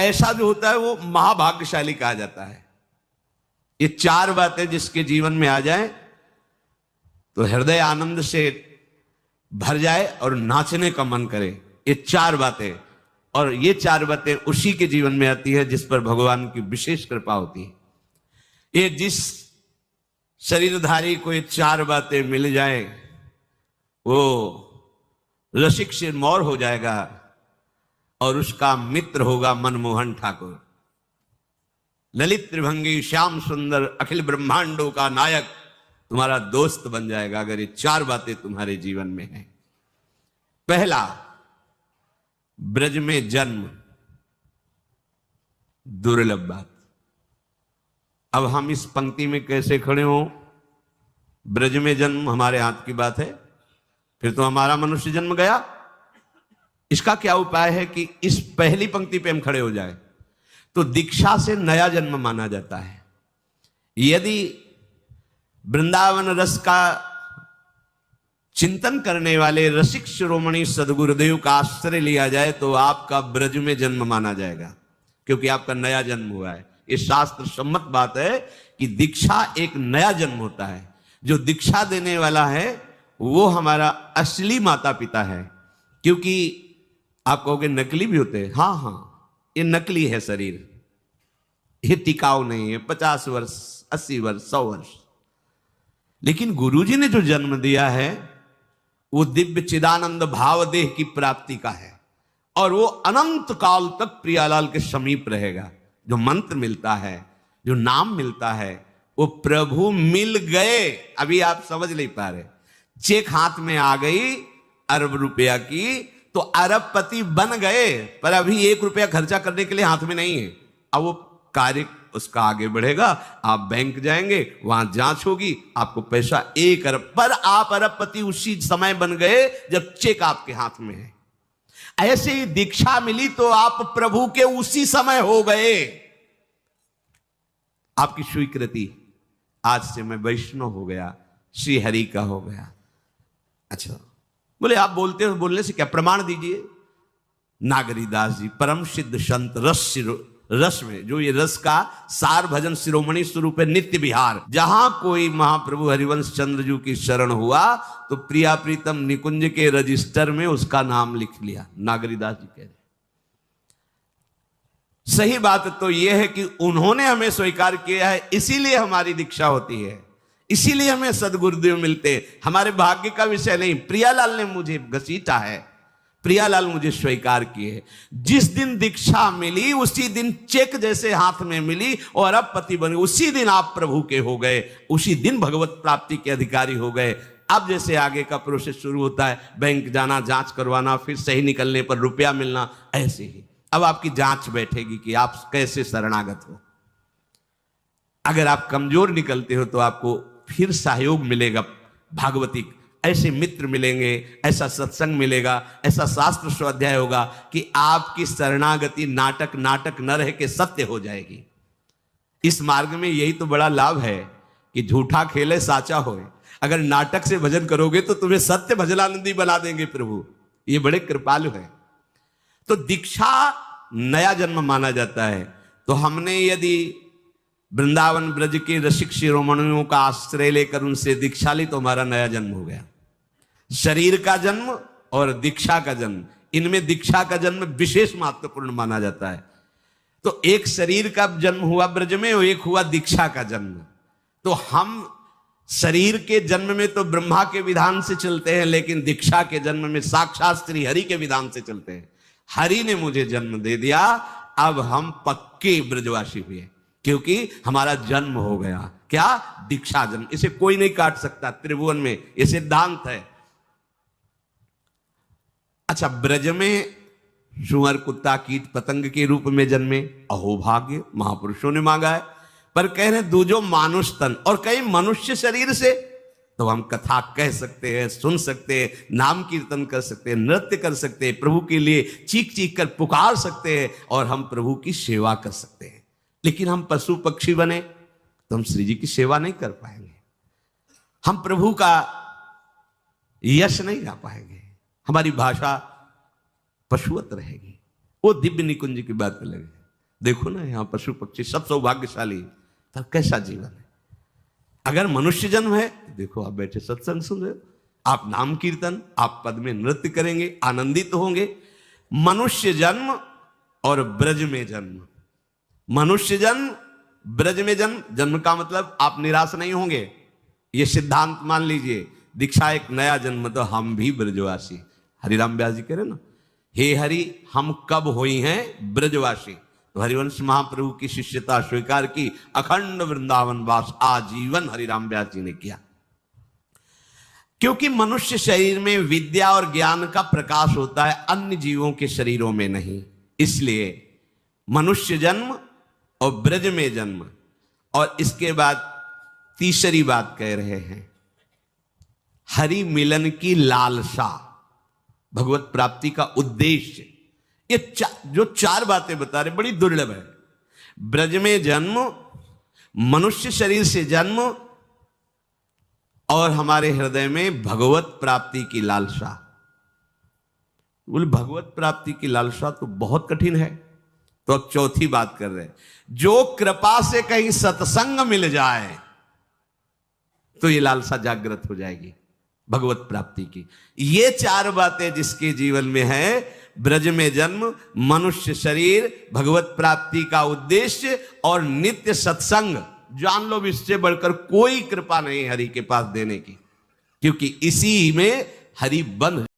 ऐसा जो होता है वो महाभाग्यशाली कहा जाता है। ये चार बातें जिसके जीवन में आ जाए तो हृदय आनंद से भर जाए और नाचने का मन करे। ये चार बातें, और ये चार बातें उसी के जीवन में आती है जिस पर भगवान की विशेष कृपा होती है। ये जिस शरीरधारी को ये चार बातें मिल जाए वो रसिक से मौर हो जाएगा और उसका मित्र होगा मनमोहन ठाकुर। ललित त्रिभंगी श्याम सुंदर अखिल ब्रह्मांडों का नायक तुम्हारा दोस्त बन जाएगा अगर ये चार बातें तुम्हारे जीवन में हैं। पहला, ब्रज में जन्म, दुर्लभ बात। अब हम इस पंक्ति में कैसे खड़े हो? ब्रज में जन्म हमारे हाथ की बात है, फिर तो हमारा मनुष्य जन्म गया। इसका क्या उपाय है कि इस पहली पंक्ति पे हम खड़े हो जाए? तो दीक्षा से नया जन्म माना जाता है। यदि वृंदावन रस का चिंतन करने वाले रसिक शिरोमणि सदगुरुदेव का आश्रय लिया जाए तो आपका ब्रज में जन्म माना जाएगा, क्योंकि आपका नया जन्म हुआ है। ये शास्त्र सम्मत बात है कि दीक्षा एक नया जन्म होता है। जो दीक्षा देने वाला है वो हमारा असली माता पिता है। क्योंकि आप कहोगे नकली भी होते हैं, हाँ हाँ, ये नकली है शरीर, ये टिकाऊ नहीं है। 50 वर्ष, 80 वर्ष, 100 वर्ष। लेकिन गुरुजी ने जो जन्म दिया है वो दिव्य चिदानंद भाव देह की प्राप्ति का है, और वो अनंत काल तक प्रियालाल के समीप रहेगा। जो मंत्र मिलता है, जो नाम मिलता है, वो प्रभु मिल गए। अभी आप समझ नहीं पा रहे। चेक हाथ में आ गई अरब रुपया की तो अरबपति बन गए, पर अभी 1 रुपया खर्चा करने के लिए हाथ में नहीं है। अब वो कार्य उसका आगे बढ़ेगा। आप बैंक जाएंगे, वहां जांच होगी, आपको पैसा 1 अरब, पर आप अरबपति उसी समय बन गए जब चेक आपके हाथ में है। ऐसे ही दीक्षा मिली तो आप प्रभु के उसी समय हो गए। आपकी स्वीकृति, आज से मैं वैष्णव हो गया, श्री हरि का हो गया। अच्छा, बोले आप बोलते हो, बोलने से क्या, प्रमाण दीजिए। नागरीदास जी परम सिद्ध संत रस में, जो ये रस का सार भजन शिरोमणि स्वरूप है, नित्य विहार। जहां कोई महाप्रभु हरिवंश चंद्र जी की शरण हुआ तो प्रिया प्रीतम निकुंज के रजिस्टर में उसका नाम लिख लिया। नागरीदास जी कह रहे। सही बात तो यह है कि उन्होंने हमें स्वीकार किया है, इसीलिए हमारी दीक्षा होती है, इसीलिए हमें सदगुरुदेव मिलते। हमारे भाग्य का विषय नहीं। प्रियालाल ने मुझे घसीटा है, प्रियालाल मुझे स्वीकार किए। जिस दिन दीक्षा मिली उसी दिन चेक जैसे हाथ में मिली और अब पति बने, उसी दिन आप प्रभु के हो गए, उसी दिन भगवत प्राप्ति के अधिकारी हो गए। अब जैसे आगे का प्रोसेस शुरू होता है, बैंक जाना, जांच करवाना, फिर सही निकलने पर रुपया मिलना, ऐसे ही अब आपकी जांच बैठेगी कि आप कैसे शरणागत हो। अगर आप कमजोर निकलते हो तो आपको फिर सहयोग मिलेगा भागवती, ऐसे मित्र मिलेंगे, ऐसा सत्संग मिलेगा, ऐसा शास्त्र स्वाध्याय होगा कि आपकी शरणागति नाटक न रह के सत्य हो जाएगी। इस मार्ग में यही तो बड़ा लाभ है कि झूठा खेले साचा होए। अगर नाटक से भजन करोगे तो तुम्हें सत्य भजनानंदी बना देंगे प्रभु। ये बड़े कृपालु है। तो दीक्षा नया जन्म माना जाता है। तो हमने यदि वृंदावन ब्रज के रसिक शिरोमणियों का आश्रय लेकर उनसे दीक्षा ली तो हमारा नया जन्म हो गया। शरीर का जन्म और दीक्षा का जन्म, इनमें दीक्षा का जन्म विशेष महत्वपूर्ण माना जाता है। तो एक शरीर का जन्म हुआ ब्रज में और एक हुआ दीक्षा का जन्म। तो हम शरीर के जन्म में तो ब्रह्मा के विधान से चलते हैं, लेकिन दीक्षा के जन्म में साक्षात श्री हरि के विधान से चलते हैं। हरि ने मुझे जन्म दे दिया, अब हम पक्के ब्रजवासी हुए, क्योंकि हमारा जन्म हो गया। क्या? दीक्षा जन्म। इसे कोई नहीं काट सकता त्रिभुवन में, यह सिद्धांत है। अच्छा, ब्रज में सुअर, कुत्ता, कीट पतंग के रूप में जन्मे, अहोभाग्य, महापुरुषों ने मांगा है। पर कह रहे दूजो मानुष तन, और कई मनुष्य शरीर से तो हम कथा कह सकते हैं, सुन सकते हैं, नाम कीर्तन कर सकते हैं, नृत्य कर सकते हैं, प्रभु के लिए चीख चीख कर पुकार सकते हैं, और हम प्रभु की सेवा कर सकते हैं। लेकिन हम पशु पक्षी बने तो हम श्री जी की सेवा नहीं कर पाएंगे, हम प्रभु का यश नहीं गा पाएंगे, हमारी भाषा पशुवत रहेगी। वो दिव्य निकुंज की बात अलग है। देखो ना यहाँ पशु पक्षी सब सौभाग्यशाली, तो कैसा जीवन है। अगर मनुष्य जन्म है, देखो आप बैठे सत्संग सुन रहे हो, आप नाम कीर्तन, आप पद में नृत्य करेंगे, आनंदित होंगे। मनुष्य जन्म और ब्रज में जन्म, मनुष्य जन्म ब्रज में जन्म, जन्म का मतलब आप निराश नहीं होंगे, ये सिद्धांत मान लीजिए। दीक्षा एक नया जन्म, तो हम भी ब्रजवासी। हरिराम व्यास जी कह रहे ना, हे हरि हम कब हुई हैं ब्रजवासी। तो हरिवंश महाप्रभु की शिष्यता स्वीकार की, अखंड वृंदावन वास आजीवन हरिराम व्यास जी ने किया। क्योंकि मनुष्य शरीर में विद्या और ज्ञान का प्रकाश होता है, अन्य जीवों के शरीरों में नहीं। इसलिए मनुष्य जन्म और ब्रज में जन्म। और इसके बाद तीसरी बात कह रहे हैं, हरि मिलन की लालसा, भगवत प्राप्ति का उद्देश्य। ये जो चार बातें बता रहे बड़ी दुर्लभ है। ब्रज में जन्म, मनुष्य शरीर से जन्म, और हमारे हृदय में भगवत प्राप्ति की लालसा। बोले भगवत प्राप्ति की लालसा तो बहुत कठिन है। तो अब चौथी बात कर रहे हैं, जो कृपा से कहीं सत्संग मिल जाए तो ये लालसा जागृत हो जाएगी भगवत प्राप्ति की। ये चार बातें जिसके जीवन में है, ब्रज में जन्म, मनुष्य शरीर, भगवत प्राप्ति का उद्देश्य और नित्य सत्संग, जान लो इससे बढ़कर कोई कृपा नहीं हरि के पास देने की, क्योंकि इसी में हरि बंध